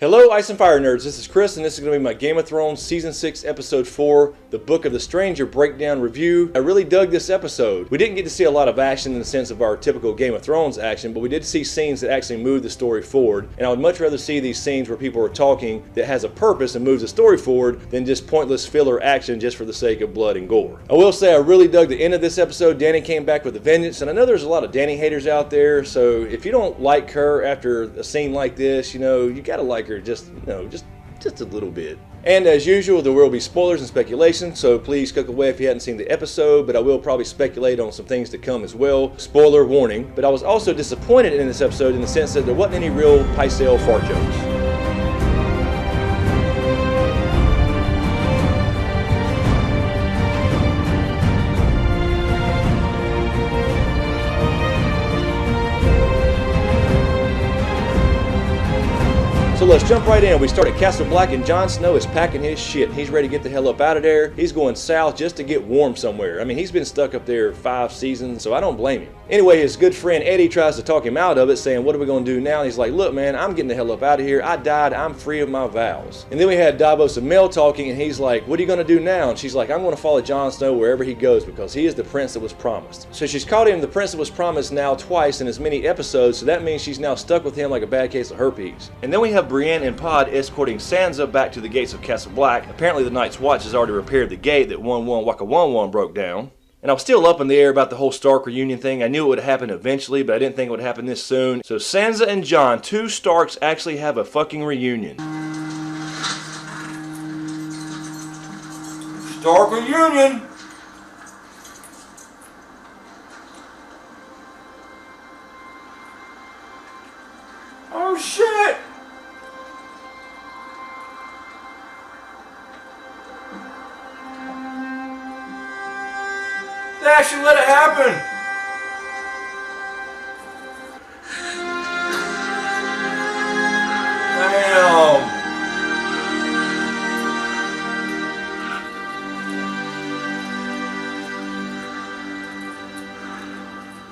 Hello Ice and Fire Nerds, this is Chris and this is going to be my Game of Thrones Season 6 Episode 4, The Book of the Stranger Breakdown Review. I really dug this episode. We didn't get to see a lot of action in the sense of our typical Game of Thrones action, but we did see scenes that actually moved the story forward, and I would much rather see these scenes where people are talking that has a purpose and moves the story forward than just pointless filler action just for the sake of blood and gore. I will say I really dug the end of this episode. Dany came back with a vengeance, and I know there's a lot of Dany haters out there, so if you don't like her after a scene like this, you gotta like her just a little bit. And as usual, there will be spoilers and speculation, so please click away if you hadn't seen the episode, but I will probably speculate on some things to come as well. Spoiler warning. But I was also disappointed in this episode in the sense that there wasn't any real Pycelle fart jokes. So let's jump right in. We start at Castle Black and Jon Snow is packing his shit. He's ready to get the hell up out of there. He's going south just to get warm somewhere. I mean, he's been stuck up there 5 seasons, so I don't blame him. Anyway, his good friend Eddie tries to talk him out of it, saying, what are we going to do now? And he's like, look, man, I'm getting the hell up out of here. I died. I'm free of my vows. And then we had Davos and Mel talking, and he's like, what are you going to do now? And she's like, I'm going to follow Jon Snow wherever he goes because he is the prince that was promised. So she's called him the prince that was promised now twice in as many episodes, so that means she's now stuck with him like a bad case of herpes. And then we have Brienne and Pod escorting Sansa back to the gates of Castle Black. Apparently the Night's Watch has already repaired the gate that 1-1 Waka 1-1 broke down. And I was still up in the air about the whole Stark reunion thing. I knew it would happen eventually, but I didn't think it would happen this soon. So Sansa and Jon, 2 Starks, actually have a fucking reunion. Stark reunion! Oh shit! They actually let it happen! Damn!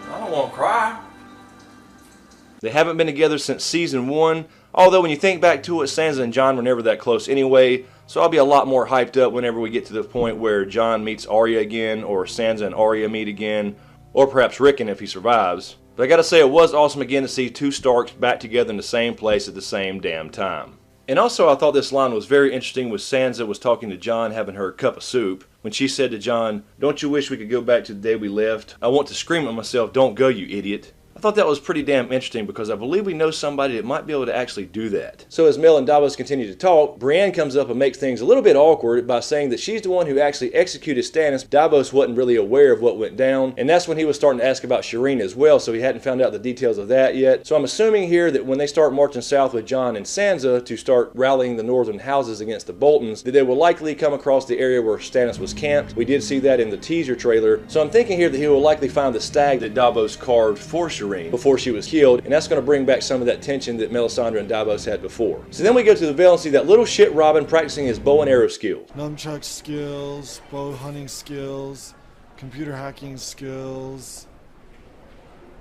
I don't want to cry. They haven't been together since season 1, although when you think back to it, Sansa and Jon were never that close anyway, so I'll be a lot more hyped up whenever we get to the point where Jon meets Arya again, or Sansa and Arya meet again, or perhaps Rickon if he survives. But I gotta say, it was awesome again to see 2 Starks back together in the same place at the same damn time. And also I thought this line was very interesting when Sansa was talking to Jon having her cup of soup, when she said to Jon, don't you wish we could go back to the day we left? I want to scream at myself, don't go you idiot. I thought that was pretty damn interesting because I believe we know somebody that might be able to actually do that. So as Mel and Davos continue to talk, Brienne comes up and makes things a little bit awkward by saying that she's the one who actually executed Stannis. Davos wasn't really aware of what went down, and that's when he was starting to ask about Shireen as well, so he hadn't found out the details of that yet. So I'm assuming here that when they start marching south with Jon and Sansa to start rallying the northern houses against the Boltons, that they will likely come across the area where Stannis was camped. We did see that in the teaser trailer, so I'm thinking here that he will likely find the stag that Davos carved for Shireen before she was killed, and that's going to bring back some of that tension that Melisandre and Davos had before. So then we go to the Vale and see that little shit Robin practicing his bow and arrow skills. Nunchuck skills, bow hunting skills, computer hacking skills.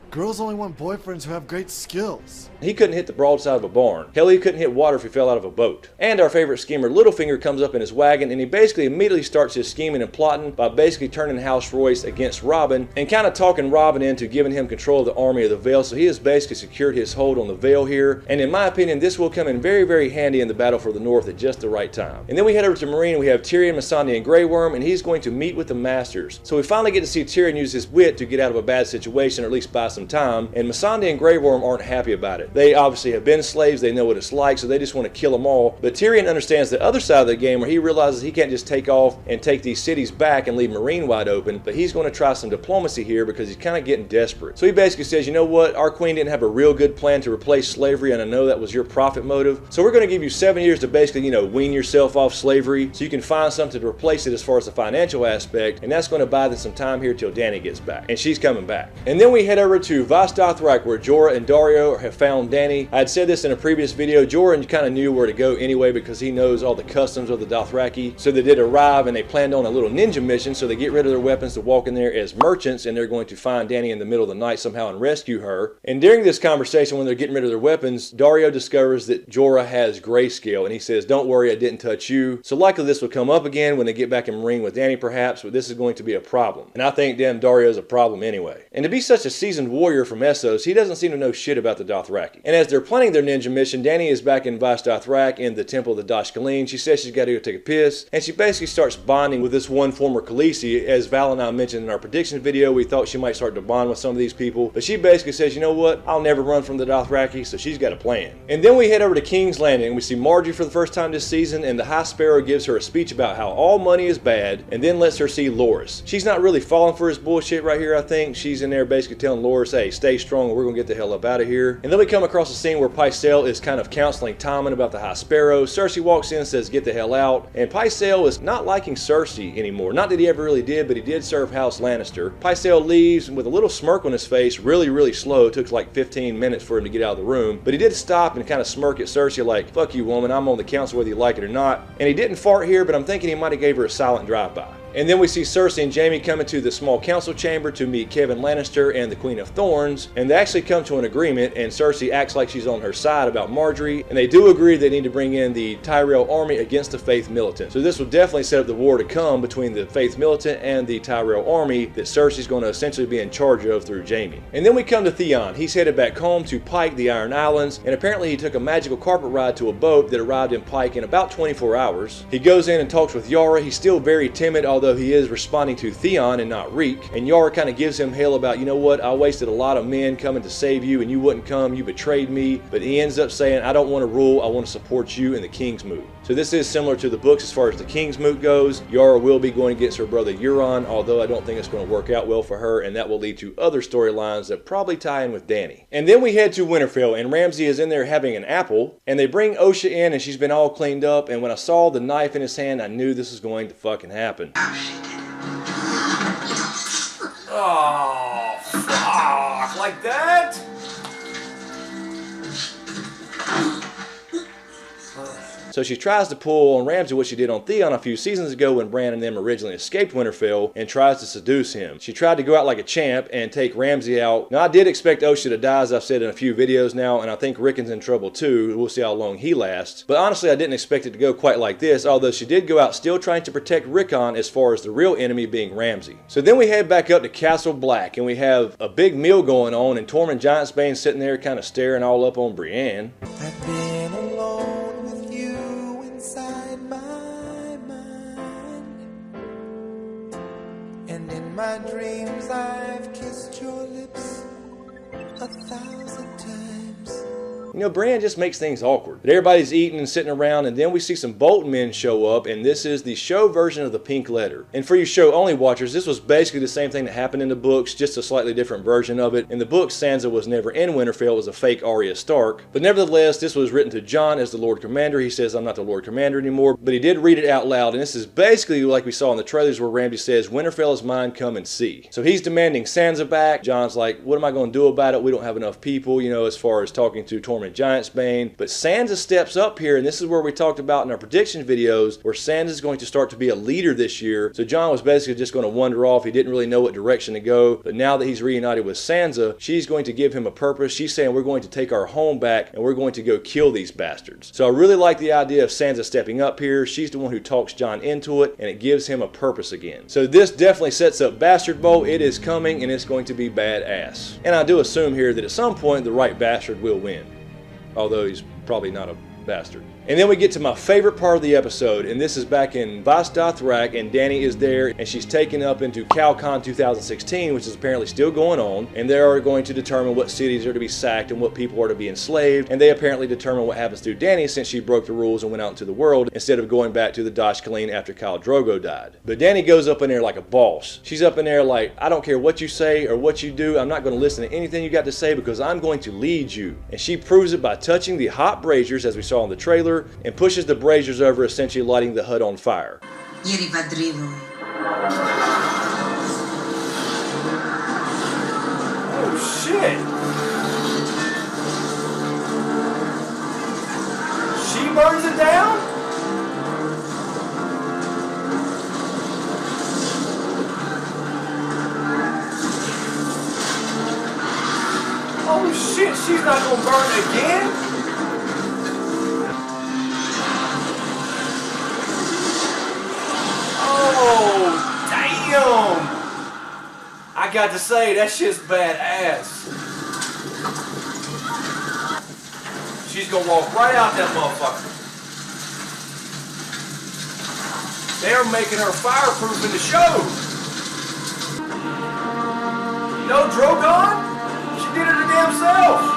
Girls only want boyfriends who have great skills. He couldn't hit the broadside of a barn. Hell, he couldn't hit water if he fell out of a boat. And our favorite schemer Littlefinger comes up in his wagon and he basically immediately starts his scheming and plotting by basically turning House Royce against Robin and kind of talking Robin into giving him control of the army of the Vale, so he has basically secured his hold on the Vale here. And in my opinion, this will come in very, very handy in the battle for the North at just the right time. And then we head over to Meereen and we have Tyrion, Missandei, and Grey Worm, and he's going to meet with the Masters. So we finally get to see Tyrion use his wit to get out of a bad situation, or at least buy some time, and Missandei and Grey Worm aren't happy about it. They obviously have been slaves, they know what it's like, so they just want to kill them all. But Tyrion understands the other side of the game where he realizes he can't just take off and take these cities back and leave Meereen wide open, but he's going to try some diplomacy here because he's kind of getting desperate. So he basically says, you know what, our queen didn't have a real good plan to replace slavery, and I know that was your profit motive, so we're going to give you 7 years to basically, wean yourself off slavery so you can find something to replace it as far as the financial aspect, and that's going to buy them some time here till Dany gets back. And she's coming back. And then we head over to Vaes Dothrak, where Jorah and Daario have found Dany. I had said this in a previous video. Jorah kind of knew where to go anyway because he knows all the customs of the Dothraki. So they did arrive and they planned on a little ninja mission, so they get rid of their weapons to walk in there as merchants, and they're going to find Dany in the middle of the night somehow and rescue her. And during this conversation, when they're getting rid of their weapons, Daario discovers that Jorah has grayscale, and he says, "Don't worry, I didn't touch you." So likely this will come up again when they get back in ring with Dany perhaps, but this is going to be a problem. And I think damn Daario's a problem anyway. And to be such a seasoned warrior from Essos, he doesn't seem to know shit about the Dothraki. And as they're planning their ninja mission, Dany is back in Vaes Dothrak in the temple of the Dashkaleen. She says she's got to go take a piss, and she basically starts bonding with this one former Khaleesi. As Val and I mentioned in our prediction video, we thought she might start to bond with some of these people, but she basically says, you know what, I'll never run from the Dothraki, so she's got a plan. And then we head over to King's Landing, and we see Marjorie for the first time this season, and the High Sparrow gives her a speech about how all money is bad, and then lets her see Loras. She's not really falling for his bullshit right here, I think. She's in there basically telling Loras, hey, stay strong, we're gonna get the hell up out of here. And then we come across a scene where Pycelle is kind of counseling Tommen about the High Sparrow. Cersei walks in and says, get the hell out. And Pycelle is not liking Cersei anymore. Not that he ever really did, but he did serve House Lannister. Pycelle leaves with a little smirk on his face, really slow. It took like 15 minutes for him to get out of the room. But he did stop and kind of smirk at Cersei like, fuck you, woman, I'm on the council whether you like it or not. And he didn't fart here, but I'm thinking he might have gave her a silent drive-by. And then we see Cersei and Jaime coming to the small council chamber to meet Kevan Lannister and the Queen of Thorns, and they actually come to an agreement, and Cersei acts like she's on her side about Marjorie, and they do agree they need to bring in the Tyrell army against the Faith Militant. So this will definitely set up the war to come between the Faith Militant and the Tyrell army that Cersei's going to essentially be in charge of through Jaime. And then we come to Theon. He's headed back home to Pike, the Iron Islands, and apparently he took a magical carpet ride to a boat that arrived in Pike in about 24 hours. He goes in and talks with Yara. He's still very timid, although he is responding to Theon and not Reek. And Yara kind of gives him hell about, you know what, I wasted a lot of men coming to save you and you wouldn't come, you betrayed me. But he ends up saying, I don't want to rule, I want to support you in the King's Moot. So this is similar to the books as far as the King's Moot goes. Yara will be going against her brother Euron, although I don't think it's going to work out well for her, and that will lead to other storylines that probably tie in with Dany. And then we head to Winterfell, and Ramsay is in there having an apple, and they bring Osha in, and she's been all cleaned up, and when I saw the knife in his hand, I knew this was going to fucking happen. Oh, fuck, like that? So she tries to pull on Ramsay what she did on Theon a few seasons ago when Bran and them originally escaped Winterfell, and tries to seduce him. She tried to go out like a champ and take Ramsay out. Now I did expect Osha to die, as I've said in a few videos now, and I think Rickon's in trouble too. We'll see how long he lasts. But honestly I didn't expect it to go quite like this, although she did go out still trying to protect Rickon as far as the real enemy being Ramsay. So then we head back up to Castle Black, and we have a big meal going on, and Tormund Giantsbane sitting there kind of staring all up on Brienne. I've been alone with you inside my mind, and in my dreams I've kissed your lips 1,000 times. You know, Bran just makes things awkward. But everybody's eating and sitting around, and then we see some Bolton men show up, and this is the show version of the Pink Letter. And for you show-only watchers, this was basically the same thing that happened in the books, just a slightly different version of it. In the books, Sansa was never in Winterfell, it was a fake Arya Stark. But nevertheless, this was written to Jon as the Lord Commander. He says, I'm not the Lord Commander anymore, but he did read it out loud, and this is basically like we saw in the trailers where Ramsay says, Winterfell is mine, come and see. So he's demanding Sansa back. Jon's like, what am I going to do about it? We don't have enough people, you know, as far as talking to Tormund Giantsbane. But Sansa steps up here, and this is where we talked about in our prediction videos, where Sansa's going to start to be a leader this year. So Jon was basically just going to wander off. He didn't really know what direction to go. But now that he's reunited with Sansa, she's going to give him a purpose. She's saying, we're going to take our home back, and we're going to go kill these bastards. So I really like the idea of Sansa stepping up here. She's the one who talks Jon into it, and it gives him a purpose again. So this definitely sets up Bastard Bowl. It is coming, and it's going to be badass. And I do assume here that at some point, the right bastard will win. Although he's probably not a bastard. And then we get to my favorite part of the episode, and this is back in Vaes Dothrak, and Dany is there, and she's taken up into CalCon 2016, which is apparently still going on, and they are going to determine what cities are to be sacked and what people are to be enslaved, and they apparently determine what happens to Dany since she broke the rules and went out into the world instead of going back to the Dashkaleen after Khal Drogo died. But Dany goes up in there like a boss. She's up in there like, I don't care what you say or what you do, I'm not going to listen to anything you got to say because I'm going to lead you. And she proves it by touching the hot braziers, as we saw in the trailer, and pushes the braziers over, essentially lighting the hut on fire. Oh shit. She burns it down? Oh shit, she's not gonna burn it again? Oh, damn! I got to say, that shit's badass. She's gonna walk right out that motherfucker. They're making her fireproof in the show. No Drogon? She did it her damn self.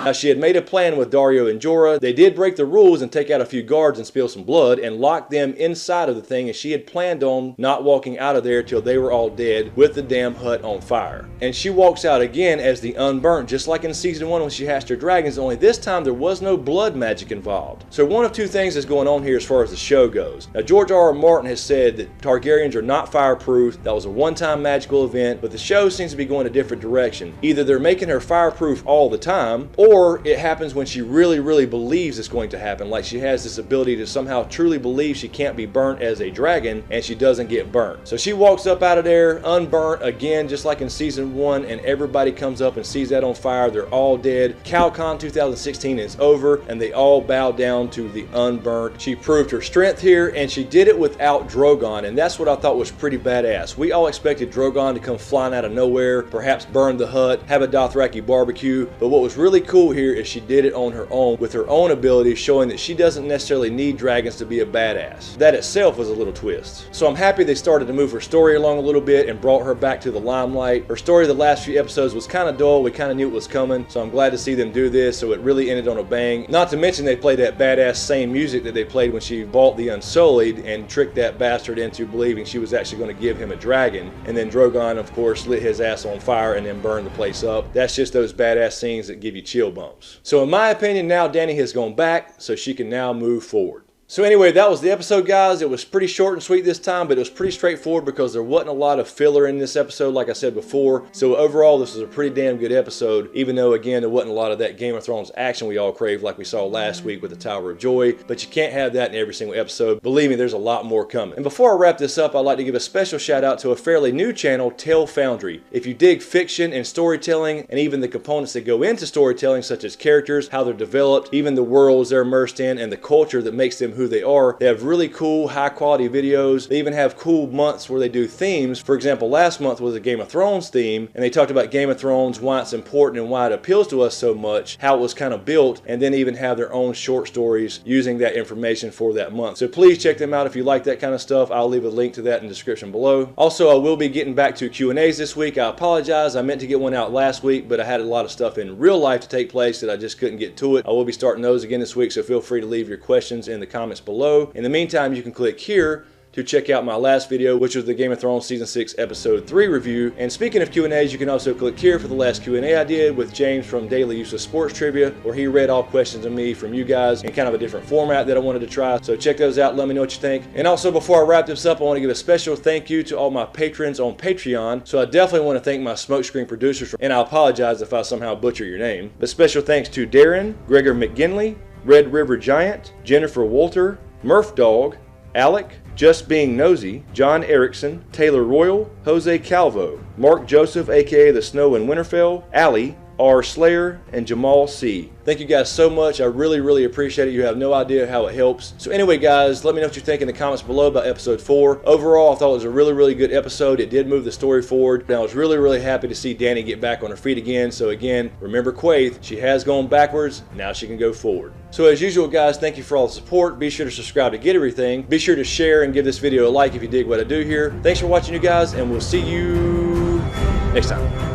Now, she had made a plan with Daario and Jorah. They did break the rules and take out a few guards and spill some blood and lock them inside of the thing, and she had planned on not walking out of there till they were all dead with the damn hut on fire. And she walks out again as the Unburnt, just like in season 1 when she hatched her dragons, only this time there was no blood magic involved. So one of two things is going on here as far as the show goes. Now, George R.R. Martin has said that Targaryens are not fireproof. That was a one-time magical event, but the show seems to be going a different direction. Either they're making her fireproof all the time, or it happens when she really believes it's going to happen, like she has this ability to somehow truly believe she can't be burnt as a dragon, and she doesn't get burnt. So she walks up out of there unburnt again, just like in season 1, and everybody comes up and sees that on fire. They're all dead. CalCon 2016 is over, and they all bow down to the Unburnt. She proved her strength here, and she did it without Drogon, and that's what I thought was pretty badass. We all expected Drogon to come flying out of nowhere, perhaps burn the hut, have a Dothraki barbecue, but what was really cool here is she did it on her own with her own abilities, showing that she doesn't necessarily need dragons to be a badass. That itself was a little twist. So I'm happy they started to move her story along a little bit and brought her back to the limelight. Her story the last few episodes was kind of dull. We kind of knew it was coming, so I'm glad to see them do this. So it really ended on a bang. Not to mention they played that badass same music that they played when she bought the Unsullied and tricked that bastard into believing she was actually going to give him a dragon. And then Drogon, of course, lit his ass on fire and then burned the place up. That's just those badass scenes that give you chill bumps. So in my opinion, now Dany has gone back, so she can now move forward. So anyway, that was the episode, guys. It was pretty short and sweet this time, but it was pretty straightforward because there wasn't a lot of filler in this episode, like I said before. So overall, this was a pretty damn good episode, even though, again, there wasn't a lot of that Game of Thrones action we all craved like we saw last week with the Tower of Joy. But you can't have that in every single episode. Believe me, there's a lot more coming. And before I wrap this up, I'd like to give a special shout out to a fairly new channel, Tale Foundry. If you dig fiction and storytelling, and even the components that go into storytelling, such as characters, how they're developed, even the worlds they're immersed in, and the culture that makes them who they are, they have really cool, high quality videos. They even have cool months where they do themes. For example, last month was a Game of Thrones theme, and they talked about Game of Thrones, why it's important and why it appeals to us so much, how it was kind of built, and then even have their own short stories using that information for that month. So please check them out if you like that kind of stuff. I'll leave a link to that in the description below. Also, I will be getting back to Q&As this week. I apologize. I meant to get one out last week, but I had a lot of stuff in real life to take place that I just couldn't get to it. I will be starting those again this week, so feel free to leave your questions in the comments below. In the meantime, you can click here to check out my last video, which was the Game of Thrones Season 6 Episode 3 review. And speaking of Q&As, you can also click here for the last Q&A I did with James from Daily Useless Sports Trivia, where he read all questions of me from you guys in kind of a different format that I wanted to try. So check those out, let me know what you think. And also, before I wrap this up, I want to give a special thank you to all my patrons on Patreon. So I definitely want to thank my smokescreen producers, and I apologize if I somehow butcher your name. But special thanks to Darren, Gregor McGinley, Red River Giant, Jennifer Walter, Murph Dog, Alec, Just Being Nosy, John Erickson, Taylor Royal, Jose Calvo, Mark Joseph, aka the Snow in Winterfell, Allie, R. Slayer, and Jamal C. Thank you guys so much. I really appreciate it. You have no idea how it helps. So anyway, guys, let me know what you think in the comments below about episode 4. Overall, I thought it was a really good episode. It did move the story forward. And I was really happy to see Dany get back on her feet again. So again, remember Quaithe, she has gone backwards. Now she can go forward. So as usual, guys, thank you for all the support. Be sure to subscribe to get everything. Be sure to share and give this video a like if you dig what I do here. Thanks for watching, you guys, and we'll see you next time.